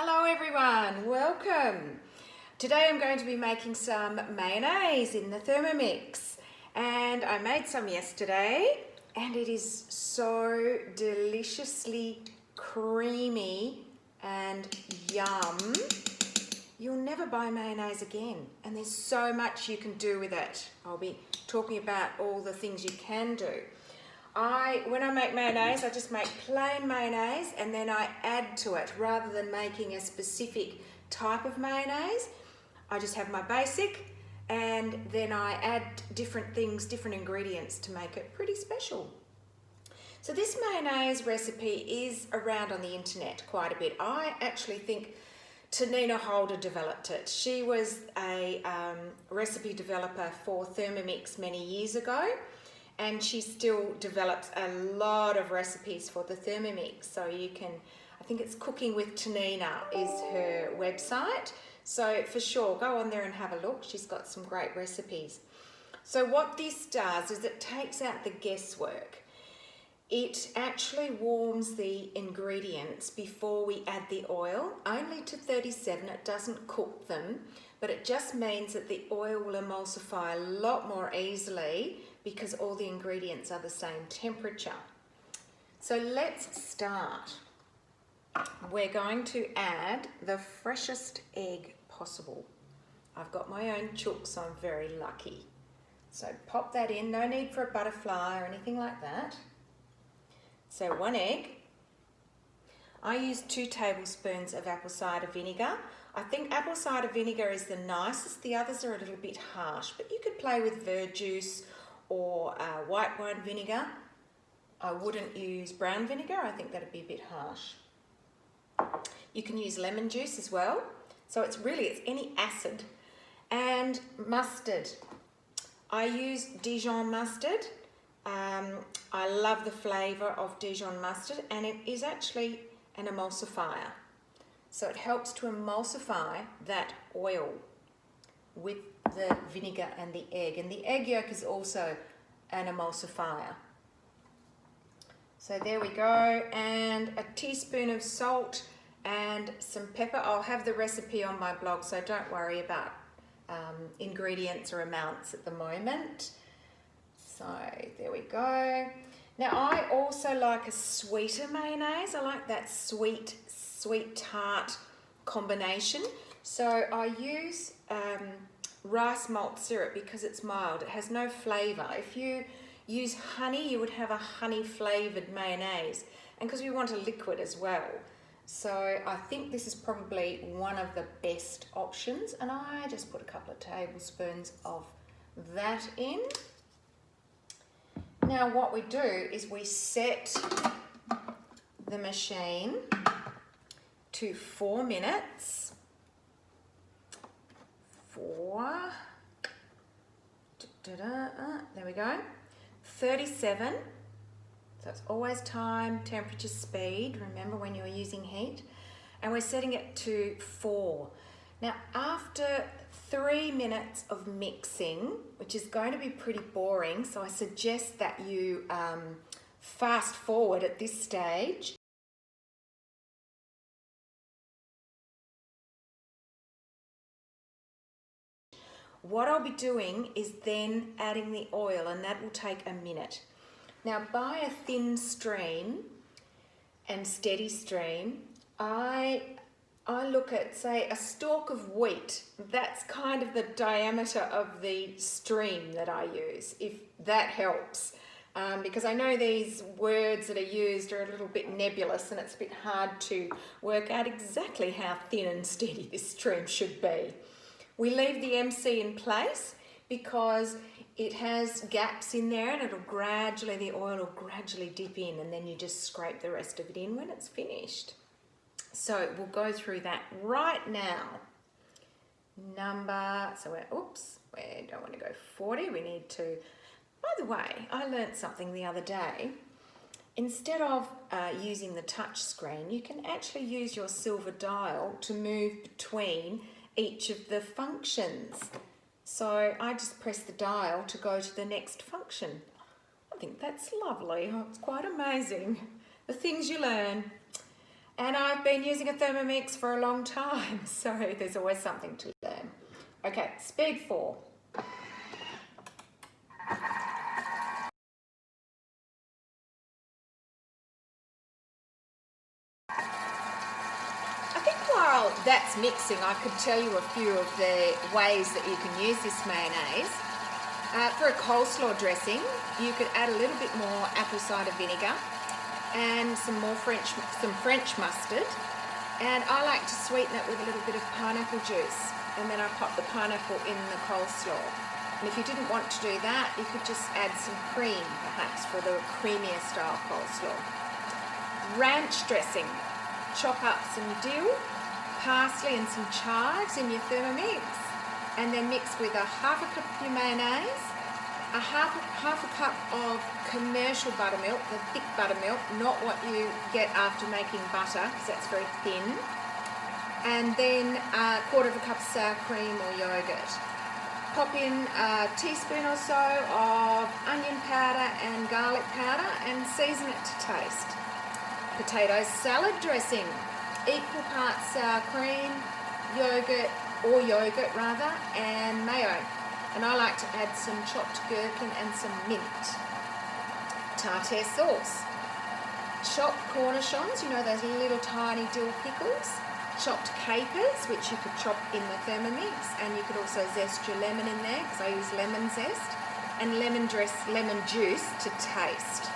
Hello everyone, welcome. Today I'm going to be making some mayonnaise in the Thermomix, and I made some yesterday and it is so deliciously creamy and yum. You'll never buy mayonnaise again, and there's so much you can do with it. I'll be talking about all the things you can do. When I make mayonnaise, I just make plain mayonnaise and then I add to it rather than making a specific type of mayonnaise. I just have my basic and then I add different things, different ingredients to make it pretty special. So this mayonnaise recipe is around on the internet quite a bit. I actually think Tanina Holder developed it. She was a recipe developer for Thermomix many years ago, and she still develops a lot of recipes for the Thermomix. So you can, I think it's Cooking with Tanina is her website. So for sure, go on there and have a look. She's got some great recipes. So what this does is it takes out the guesswork. It actually warms the ingredients before we add the oil, only to 37. It doesn't cook them, but it just means that the oil will emulsify a lot more easily because all the ingredients are the same temperature. So let's start. We're going to add the freshest egg possible. I've got my own chook, so I'm very lucky. So pop that in, no need for a butterfly or anything like that. So 1 egg. I use 2 tablespoons of apple cider vinegar. I think apple cider vinegar is the nicest. The others are a little bit harsh, but you could play with verjuice or white wine vinegar. I wouldn't use brown vinegar. I think that'd be a bit harsh. You can use lemon juice as well. So it's any acid. And mustard. I use Dijon mustard. I love the flavour of Dijon mustard, and it is actually an emulsifier. So it helps to emulsify that oil with the vinegar and the egg. And the egg yolk is also an emulsifier. So there we go. And a teaspoon of salt and some pepper. I'll have the recipe on my blog, so don't worry about ingredients or amounts at the moment. So there we go. Now I also like a sweeter mayonnaise. I like that sweet tart combination. So I use rice malt syrup because it's mild. It has no flavour. If you use honey, you would have a honey flavoured mayonnaise, and because we want a liquid as well. So I think this is probably one of the best options, and I just put a couple of tablespoons of that in. Now what we do is we set the machine to 4 minutes. 4. There we go. 37. So it's always time, temperature, speed. Remember when you're using heat. And we're setting it to 4. Now after 3 minutes of mixing, which is going to be pretty boring, so I suggest that you fast forward at this stage. What I'll be doing is then adding the oil, and that will take a minute. Now by a thin stream and steady stream, I look at, say, a stalk of wheat. That's kind of the diameter of the stream that I use, if that helps. Because I know these words that are used are a little bit nebulous, and it's a bit hard to work out exactly how thin and steady this stream should be. We leave the MC in place because it has gaps in there, and the oil will gradually dip in, and then you just scrape the rest of it in when it's finished. So we'll go through that right now. We don't want to go 40, we need to. By the way, I learnt something the other day. Instead of using the touch screen, you can actually use your silver dial to move between each of the functions. So I just press the dial to go to the next function. I think that's lovely. It's quite amazing, the things you learn. And I've been using a Thermomix for a long time, so there's always something to learn. Okay, speed 4. I think while that's mixing, I could tell you a few of the ways that you can use this mayonnaise. For a coleslaw dressing, you could add a little bit more apple cider vinegar and some French mustard. And I like to sweeten it with a little bit of pineapple juice, and then I pop the pineapple in the coleslaw. And if you didn't want to do that, you could just add some cream, perhaps, for the creamier style coleslaw. Ranch dressing. Chop up some dill, parsley and some chives in your Thermomix, and then mix with a half a cup of your mayonnaise, a half a cup of commercial buttermilk, the thick buttermilk, not what you get after making butter, because that's very thin, and then a quarter of a cup of sour cream or yogurt. Pop in a teaspoon or so of onion powder and garlic powder and season it to taste. Potato salad dressing, equal parts sour cream, yogurt rather, and mayo. And I like to add some chopped gherkin and some mint. Tartare sauce, chopped cornichons, you know those little tiny dill pickles, chopped capers, which you could chop in the Thermomix, and you could also zest your lemon in there, because I use lemon zest, and lemon juice to taste.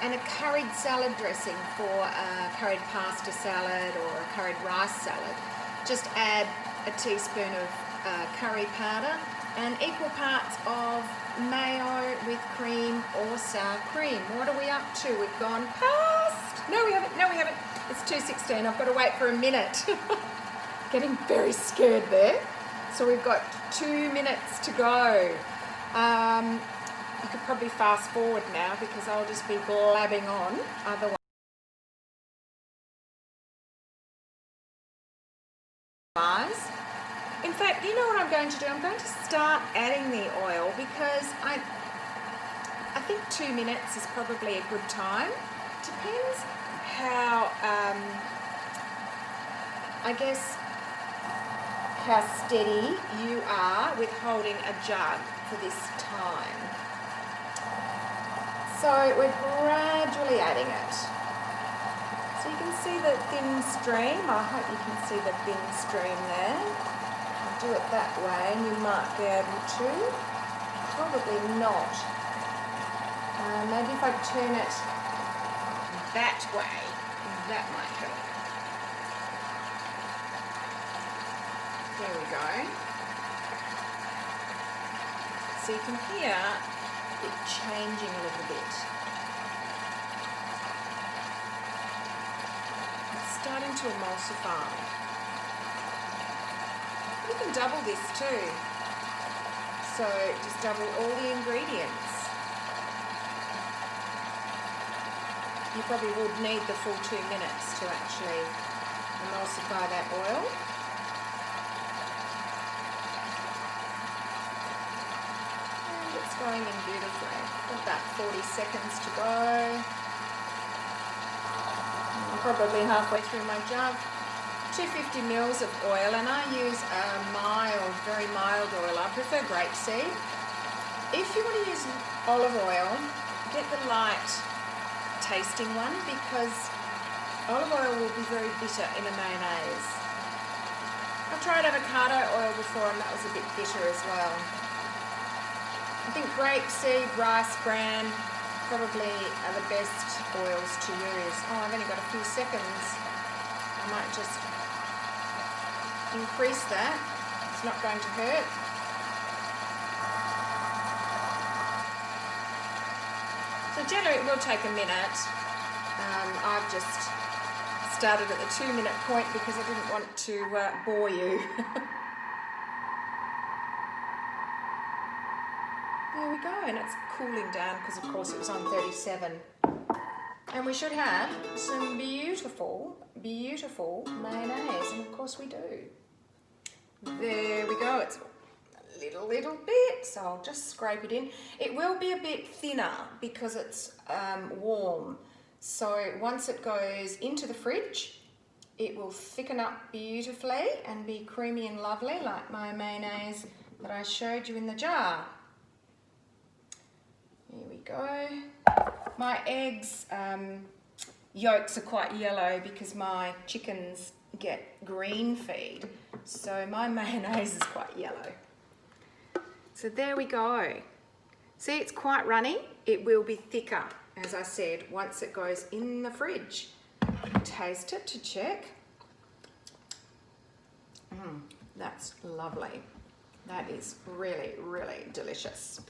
And a curried salad dressing for a curried pasta salad or a curried rice salad. Just add a teaspoon of curry powder and equal parts of mayo with cream or sour cream. What are we up to? We've gone past. No, we haven't. It's 2:16. I've got to wait for a minute. Getting very scared there. So we've got 2 minutes to go. You could probably fast forward now because I'll just be blabbing on otherwise. In fact, you know what I'm going to do? I'm going to start adding the oil because I think 2 minutes is probably a good time. Depends how, I guess, how steady you are with holding a jug for this time. So we're gradually adding it. So you can see the thin stream. I hope you can see the thin stream there. I'll do it that way and you might be able to. Probably not. Maybe if I turn it that way, that might help. There we go. So you can hear it changing a little bit. It's starting to emulsify. You can double this too. So just double all the ingredients. You probably would need the full 2 minutes to actually emulsify that oil. Going in beautifully. About 40 seconds to go. I'm probably halfway through my jug. 250 mils of oil, and I use a mild, very mild oil. I prefer grapeseed. If you want to use olive oil, get the light tasting one because olive oil will be very bitter in a mayonnaise. I've tried avocado oil before and that was a bit bitter as well. I think grapeseed, rice bran probably are the best oils to use. Oh, I've only got a few seconds. I might just increase that. It's not going to hurt. So generally it will take a minute. I've just started at the 2 minute point because I didn't want to bore you. There we go, and it's cooling down because of course it was on 37. And we should have some beautiful, beautiful mayonnaise, and of course we do. There we go, it's a little bit, so I'll just scrape it in. It will be a bit thinner because it's warm, So once it goes into the fridge, it will thicken up beautifully and be creamy and lovely like my mayonnaise that I showed you in the jar. Here we go. My eggs yolks are quite yellow because my chickens get green feed, so my mayonnaise is quite yellow. So there we go. See, it's quite runny. It will be thicker, as I said, once it goes in the fridge. Taste it to check. That's lovely. That is really, really delicious.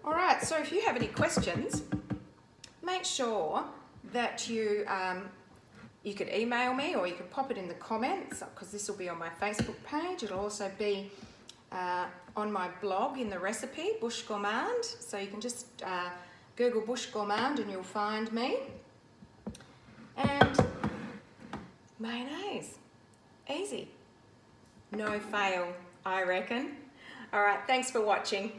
All right, so if you have any questions, make sure that you could email me or you could pop it in the comments, because this will be on my Facebook page. It'll also be on my blog in the recipe, Bush Gourmand. So you can just Google Bush Gourmand and you'll find me. And mayonnaise, easy. No fail, I reckon. All right, thanks for watching.